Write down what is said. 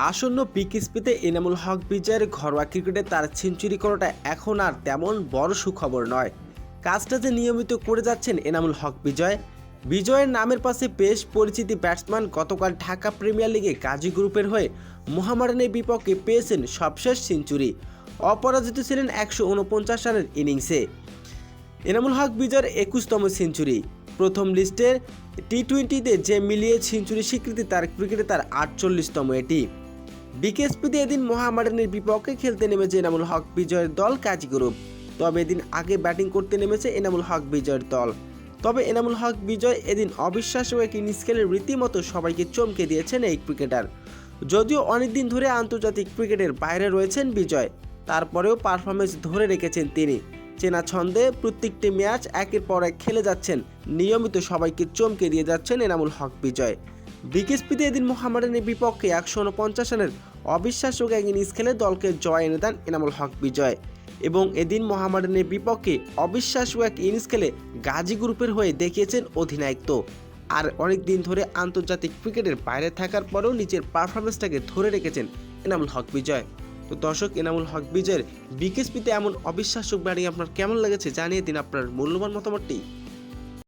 আসন্ন বিকেএসপিতে এনামুল হক বিজয়ের ঘরোয়া ক্রিকেটে তার সেঞ্চুরি করাটা এখন আর তেমন বড় সুখবর নয়। কাজটা যে নিয়মিত করে যাচ্ছেন এনামুল হক বিজয়ের নামের পাশে বেশ পরিচিতি ব্যাটসম্যান গতকাল ঢাকা প্রিমিয়ার লিগে গাজী গ্রুপের হয়ে মোহামেডানের বিপক্ষে পেয়েছেন সবশেষ সেঞ্চুরি। অপরাজিত ছিলেন 149 রানের ইনিংসে। এনামুল হক বিজয়ের 21তম সেঞ্চুরি। প্রথম লিস্টের টি-20তে যে মিলিয়ে সেঞ্চুরি স্বীকৃতি তার ক্রিকেটে তার 48তম এটি। বিকেএসপিতে এদিন মোহামেডানের বিপক্ষে খেলতে নেমেছে এনামুল হক বিজয়ের দল গাজী গ্রুপ। তবে এদিন আগে ব্যাটিং করতে নেমেছে এনামুল হক বিজয়ের দল। তবে এনামুল হক বিজয় এদিন অবিশ্বাস্য এক ইনিংস খেলে রীতিমতো সবাইকে চমকে দিয়েছেন এই ক্রিকেটার। যদিও অনেকদিন ধরে আন্তর্জাতিক ক্রিকেটের বাইরে রয়েছেন বিজয়, তারপরেও পারফরমেন্স ধরে রেখেছেন তিনি। চেনা ছন্দে প্রত্যেকটি ম্যাচ একের পর এক খেলে যাচ্ছেন, নিয়মিত সবাইকে চমকে দিয়ে যাচ্ছেন এনামুল হক বিজয়। বিকেএসপিতে এদিন মোহামেডানের বিপক্ষে 149 রানের অবিশ্বাস্য এক ইনিংস খেলে দলকে জয় এনে দেন এনামুল হক বিজয়। এবং এদিন মোহামেডানের বিপক্ষে অবিশ্বাস্য এক ইনিংস খেলে গাজী গ্রুপের হয়ে দেখিয়েছেন অধিনায়কত্ব। আর অনেক দিন ধরে আন্তর্জাতিক ক্রিকেটের বাইরে থাকার পরেও নিজের পারফরমেন্সটাকে ধরে রেখেছেন এনামুল হক বিজয়। তো দর্শক, এনামুল হক বিজয়ের বিকেএসপিতে এমন অবিশ্বাস্য ব্যাটিং আপনার কেমন লেগেছে জানিয়ে দিন আপনার মূল্যবান মতামতটি।